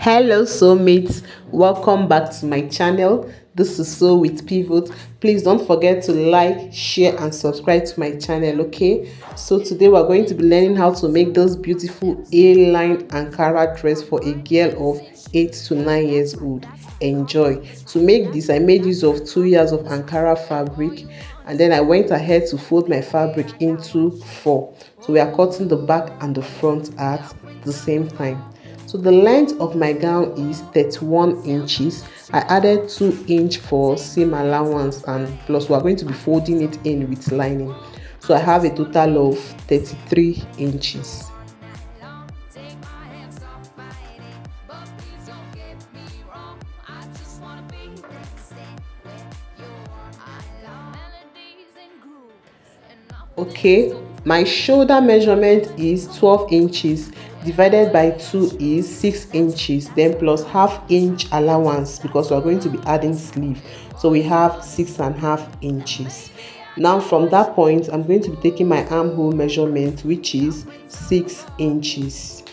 Hello soulmates, welcome back to my channel. This is Sew with Pivot. Please don't forget to like, share and subscribe to my channel, okay? So today we're going to be learning how to make this beautiful A-line Ankara dress for a girl of 8 to 9 years old. Enjoy. To make this, I made use of 2 yards of Ankara fabric, and then I went ahead to fold my fabric into 4. So we are cutting the back and the front at the same time. So the length of my gown is 31 inches. I added 2 inch for seam allowance, and plus we are going to be folding it in with lining. So I have a total of 33 inches. Okay, my shoulder measurement is 12 inches, divided by 2 is 6 inches, then plus half inch allowance because we are going to be adding sleeve, so we have 6.5 inches. Now from that point I'm going to be taking my armhole measurement, which is 6 inches.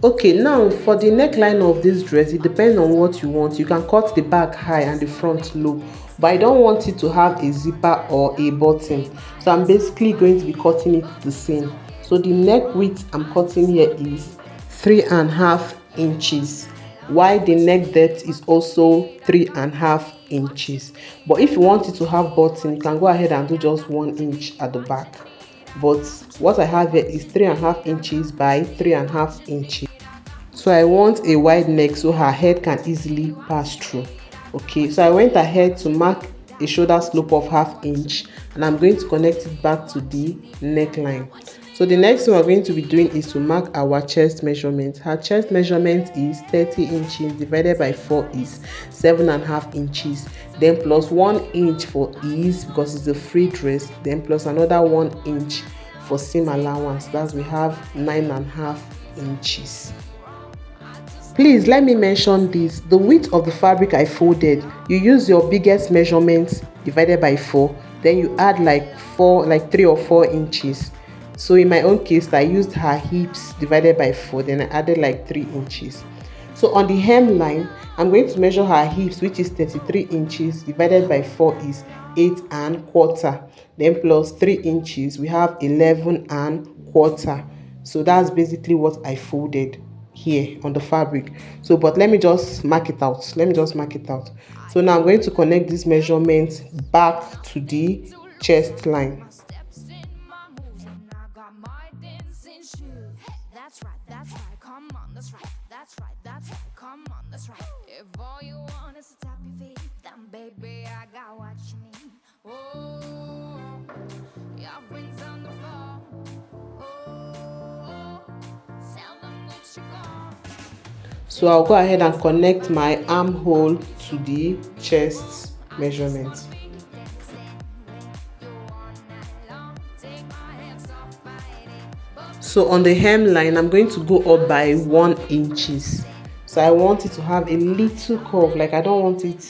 Okay, now for the neckline of this dress, it depends on what you want. You can cut the back high and the front low, but I don't want it to have a zipper or a button, so I'm basically going to be cutting it the same. So the neck width I'm cutting here is 3.5 inches, while the neck depth is also 3.5 inches. But if you want it to have button, you can go ahead and do just 1 inch at the back. But what I have here is 3.5 inches by 3.5 inches. So I want a wide neck so her head can easily pass through. Okay, so I went ahead to mark a shoulder slope of 1/2 inch, and I'm going to connect it back to the neckline. So the next thing we're going to be doing is to mark our chest measurement. Her chest measurement is 30 inches, divided by 4 is 7.5 inches, then plus 1 inch for ease because it's a free dress, then plus another 1 inch for seam allowance. That's we have 9.5 inches. Please let me mention this: the width of the fabric I folded, you use your biggest measurement divided by 4, then you add like 3 or 4 inches. So in my own case, I used her hips divided by 4, then I added like 3 inches. So on the hemline, I'm going to measure her hips, which is 33 inches, divided by 4 is 8.25, then plus 3 inches, we have 11.25. So that's basically what I folded here on the fabric. So but let me just mark it out. So now I'm going to connect this measurement back to the chest line. So I'll go ahead and connect my armhole to the chest measurement. So on the hemline, I'm going to go up by 1 inches. So I want it to have a little curve, like I don't want it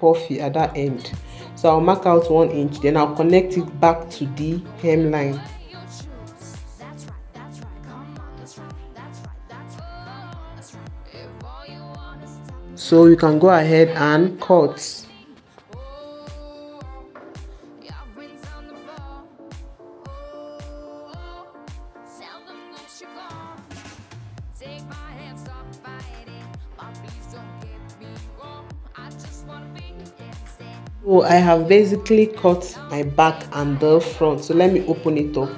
puffy at that end. So I'll mark out 1 inch, then I'll connect it back to the hemline. So you can go ahead and cut. So I have basically cut my back and the front. So let me open it up.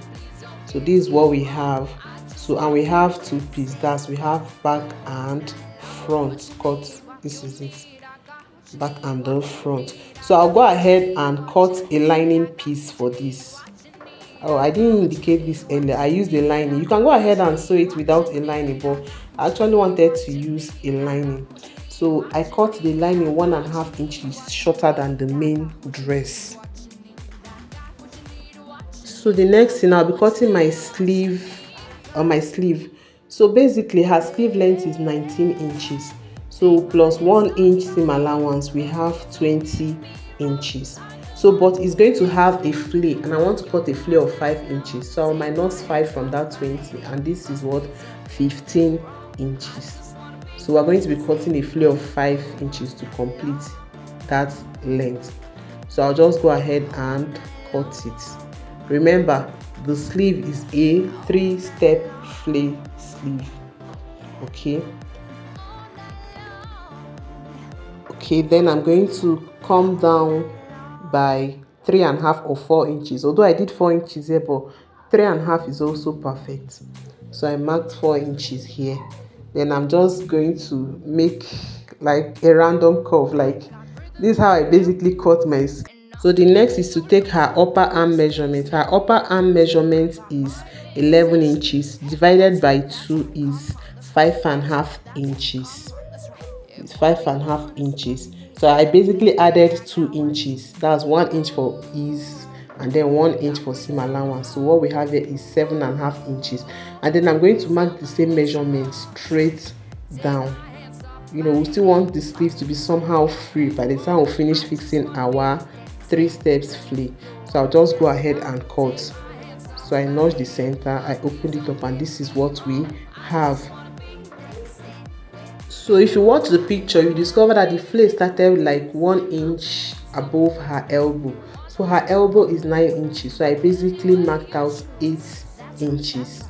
So this is what we have. So and we have 2 pieces. That's we have back and front cut. This is it, back and the front. So I'll go ahead and cut a lining piece for this. Oh, I didn't indicate this earlier. I used a lining. You can go ahead and sew it without a lining, but I actually wanted to use a lining. So I cut the lining 1.5 inches shorter than the main dress. So the next thing, I'll be cutting my sleeve on my sleeve. So basically her sleeve length is 19 inches. So plus 1 inch seam allowance, we have 20 inches. So but it's going to have a flay, and I want to cut a flay of 5 inches, so I'll minus 5 from that 20, and this is what, 15 inches. So we're going to be cutting a flay of 5 inches to complete that length. So I'll just go ahead and cut it. Remember, the sleeve is a 3-step flay sleeve. Okay, then I'm going to come down by 3.5 or 4 inches, although I did 4 inches here, but 3.5 is also perfect. So I marked 4 inches here. Then I'm just going to make like a random curve, like this is how I basically cut my sleeve. So the next is to take her upper arm measurement. Her upper arm measurement is 11 inches divided by 2 is 5.5 inches. It's 5.5 inches. So I basically added 2 inches. That's 1 inch for ease and then 1 inch for seam allowance. So what we have here is 7.5 inches. And then I'm going to mark the same measurement straight down. We still want the sleeve to be somehow free by the time we finish fixing our 3 steps flay. So I'll just go ahead and cut. So I notch the center, I opened it up, and this is what we have. So if you watch the picture, you discover that the flay started like 1 inch above her elbow. So her elbow is 9 inches. So I basically marked out 8 inches.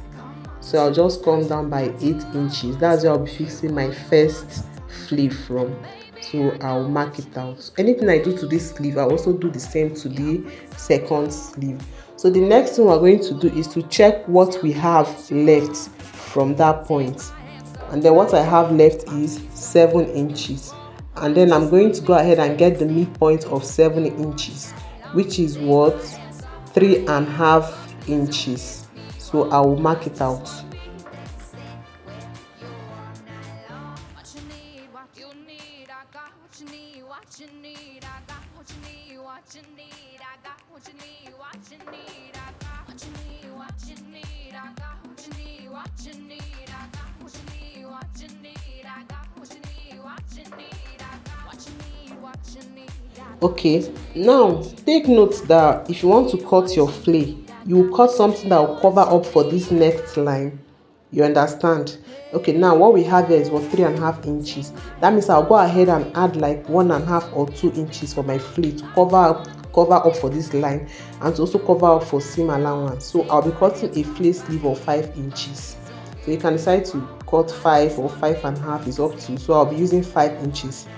So I'll just come down by 8 inches. That's where I'll be fixing my first flay from. So I'll mark it out. Anything I do to this sleeve, I'll also do the same to the second sleeve. So the next thing we're going to do is to check what we have left from that point. And then what I have left is 7 inches. And then I'm going to go ahead and get the midpoint of 7 inches, which is what, 3.5 inches. So I will mark it out. Okay, now take note that if you want to cut your flay, you will cut something that will cover up for this next line. You understand? Okay, now what we have here is what, 3.5 inches. That means I'll go ahead and add like 1.5 or 2 inches for my flay to cover up for this line, and to also cover up for seam allowance. So I'll be cutting a flay sleeve of 5 inches. So you can decide to cut 5 or 5.5, is up to you. So I'll be using 5 inches.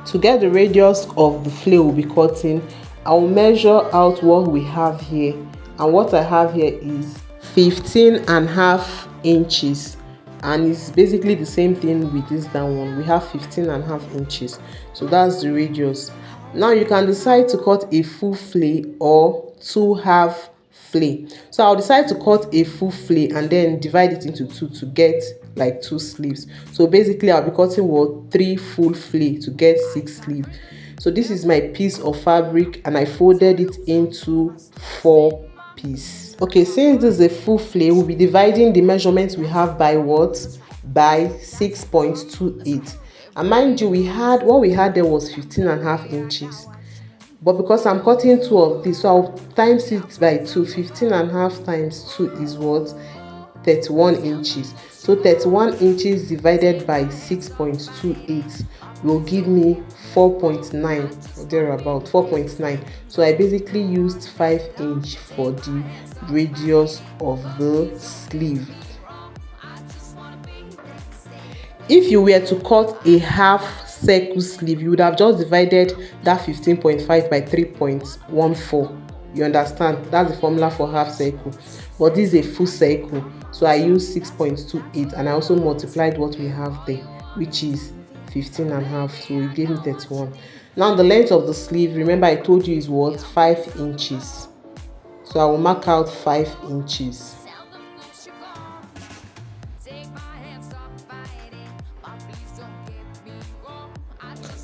To get the radius of the flay we'll be cutting, I'll measure out what we have here, and what I have here is 15.5 inches, and it's basically the same thing with this down one. We have 15.5 inches, so that's the radius. Now you can decide to cut a full flay or 2 half flay. So I'll decide to cut a full flay and then divide it into 2 to get like 2 sleeves. So basically I'll be cutting what, 3 full flay to get 6 sleeves. So this is my piece of fabric, and I folded it into 4 pieces. Okay, since this is a full flay, we'll be dividing the measurements we have by what, by 6.28. And mind you, what we had there was 15.5 inches. But because I'm cutting 2 of these, so I'll times it by 2. 15.5 times 2 is what, 31 inches. So 31 inches divided by 6.28 will give me 4.9 or thereabout, 4.9. So I basically used 5 inch for the radius of the sleeve. If you were to cut a half circle sleeve, you would have just divided that 15.5 by 3.14. You understand? That's the formula for half circle. But this is a full circle, so I used 6.28, and I also multiplied what we have there, which is 15.5. So it gave me 31. Now the length of the sleeve, remember I told you, is what, 5 inches. So I will mark out 5 inches.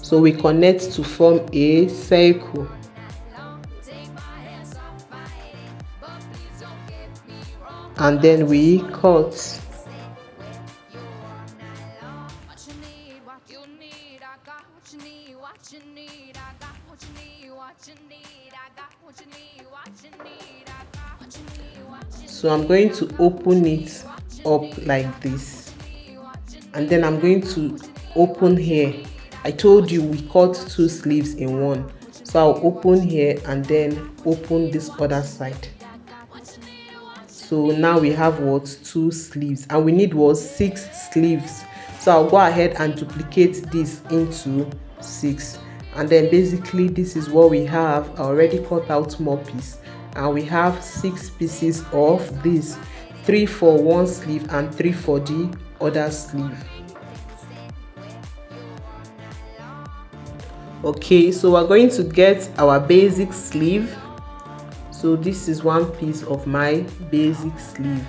So we connect to form a circle. And then we cut. So I'm going to open it up like this, and then I'm going to open here. I told you we cut 2 sleeves in one, so I'll open here and then open this other side. So now we have what, 2 sleeves, and we need what, 6 sleeves. So I'll go ahead and duplicate this into 6, and then basically this is what we have. I already cut out more piece, and we have 6 pieces of this, 3 for one sleeve and 3 for the other sleeve. Okay, so we're going to get our basic sleeve. So this is one piece of my basic sleeve,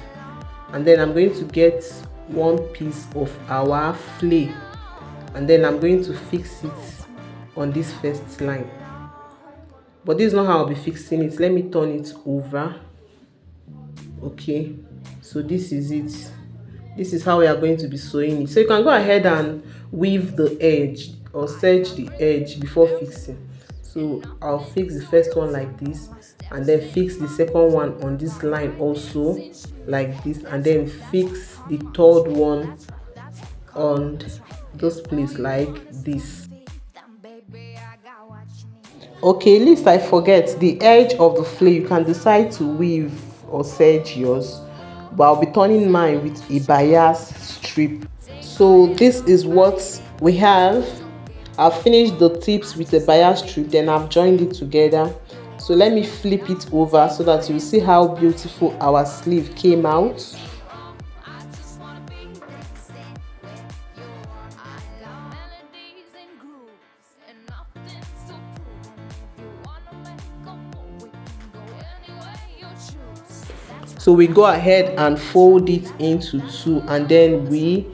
and then I'm going to get one piece of our flay, and then I'm going to fix it on this first line. But this is not how I'll be fixing it. Let me turn it over. Okay, so this is it. This is how we are going to be sewing it. So you can go ahead and weave the edge or serge the edge before fixing. So I'll fix the first one like this, and then fix the second one on this line also like this, and then fix the third one on this place like this. Okay, least I forget the edge of the flay. You can decide to weave or serge yours, but I'll be turning mine with a bias strip. So this is what we have. I've finished the tips with a bias strip, then I've joined it together. So let me flip it over so that you see how beautiful our sleeve came out. So we go ahead and fold it into 2, and then we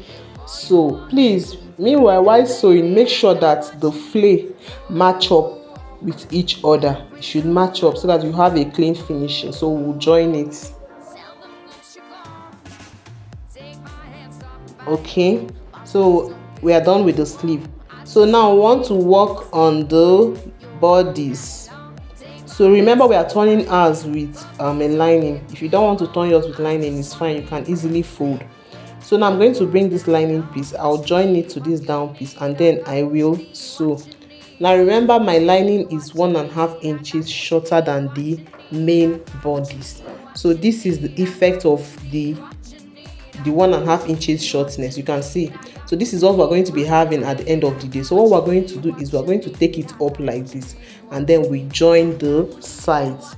sew. Please, meanwhile, while sewing, make sure that the flay match up with each other. It should match up so that you have a clean finishing. So we'll join it. Okay, so we are done with the sleeve. So now we want to work on the bodies. So remember, we are turning ours with a lining. If you don't want to turn yours with lining, it's fine, you can easily fold. So now I'm going to bring this lining piece, I'll join it to this down piece, and then I will sew. Now remember, my lining is 1.5 inches shorter than the main bodies. So this is the effect of the 1.5 inches shortness. You can see. So this is what we're going to be having at the end of the day. So what we're going to do is we're going to take it up like this, and then we join the sides.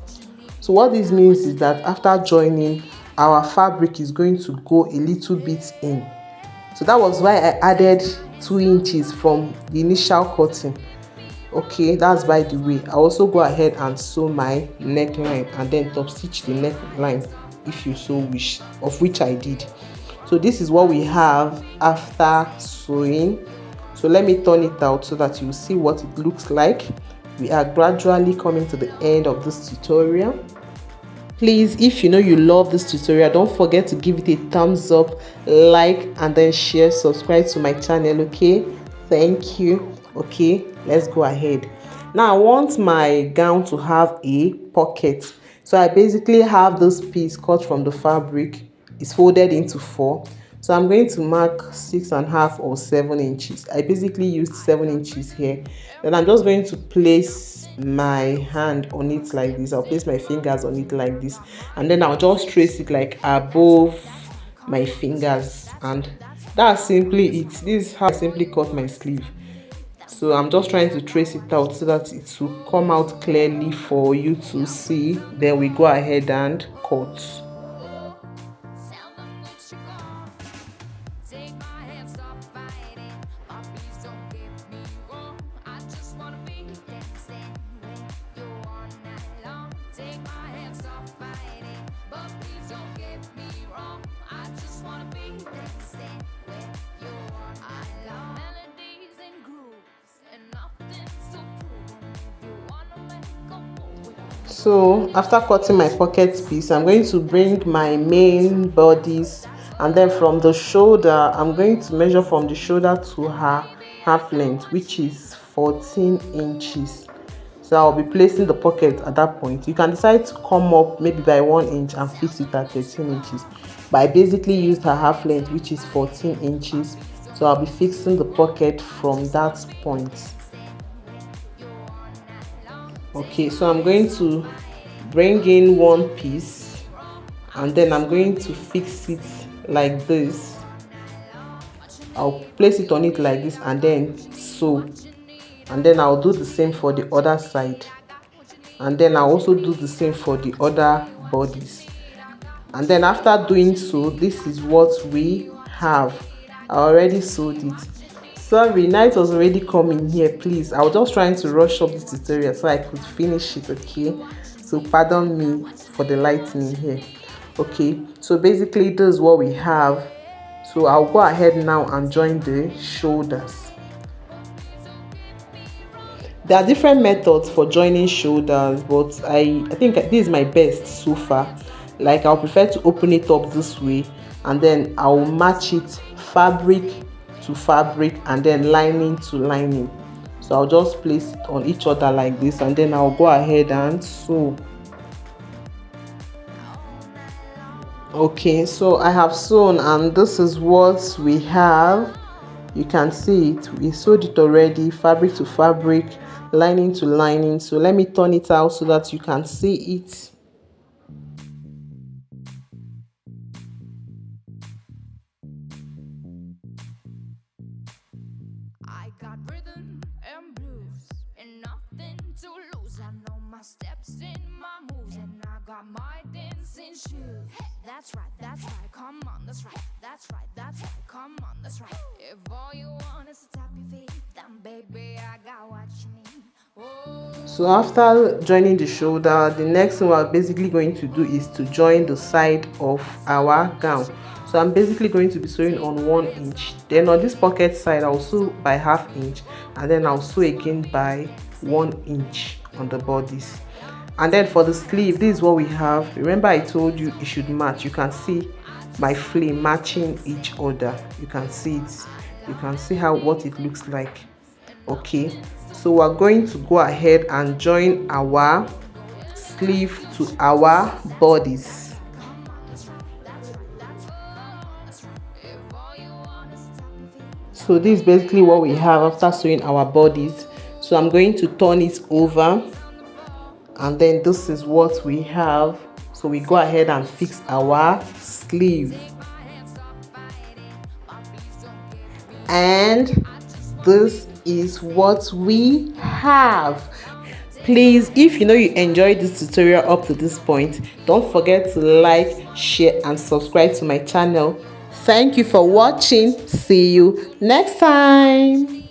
So what this means is that after joining, our fabric is going to go a little bit in. So that was why I added 2 inches from the initial cutting. Okay, that's by the way. I also go ahead and sew my neckline, and then top stitch the neckline if you so wish, of which I did. So this is what we have after sewing. So let me turn it out so that you see what it looks like. We are gradually coming to the end of this tutorial. Please, if you know you love this tutorial, don't forget to give it a thumbs up, like, and then share, subscribe to my channel. Okay, thank you. Okay, let's go ahead. Now I want my gown to have a pocket, so I basically have this piece cut from the fabric. It's folded into 4, so I'm going to mark 6.5 or 7 inches. I basically used 7 inches here. Then I'm just going to place my hand on it like this. I'll place my fingers on it like this, and then I'll just trace it like above my fingers, and that's simply it. This is how I simply cut my sleeve. So I'm just trying to trace it out so that it will come out clearly for you to see. Then we go ahead and cut. So after cutting my pocket piece, I'm going to bring my main bodies, and then from the shoulder, I'm going to measure from the shoulder to her half length, which is 14 inches. So So I'll be placing the pocket at that point. You can decide to come up maybe by 1 inch and fix it at 13 inches, but I basically used her half length, which is 14 inches. So I'll be fixing the pocket from that point. Okay, so I'm going to bring in one piece and then I'm going to fix it like this. I'll place it on it like this and then sew, and then I'll do the same for the other side, and then I'll also do the same for the other bodies. And then after doing so, this is what we have. I already sewed it. Sorry, night was already coming here, please. I was just trying to rush up this tutorial so I could finish it, okay? So pardon me for the lightning here. Okay, so basically this is what we have. So I'll go ahead now and join the shoulders. There are different methods for joining shoulders, but I think this is my best so far. Like, I'll prefer to open it up this way and then I'll match it fabric to fabric and then lining to lining. So I'll just place it on each other like this and then I'll go ahead and sew. Okay, so I have sewn and this is what we have. You can see it. We sewed it already, fabric to fabric, lining to lining. So let me turn it out so that you can see it. I got rhythm and blues and nothing to lose. I know my steps and my moves, and I got my dancing shoes. That's right, come on, that's right, come on, that's right. If all you want is to tap your feet, then baby, I got what you need. Oh. So after joining the shoulder, the next thing we're basically going to do is to join the side of our gown. So I'm basically going to be sewing on 1 inch. Then on this pocket side, I'll sew by ½ inch, and then I'll sew again by 1 inch on the bodies. And then for the sleeve, this is what we have. Remember I told you it should match. You can see my flame matching each other. You can see it. You can see what it looks like. Okay, so we're going to go ahead and join our sleeve to our bodies. So this is basically what we have after sewing our bodies. So I'm going to turn it over, and then this is what we have. So we go ahead and fix our sleeve, and this is what we have. Please, if you know you enjoyed this tutorial up to this point, don't forget to like, share and subscribe to my channel. Thank you for watching. See you next time.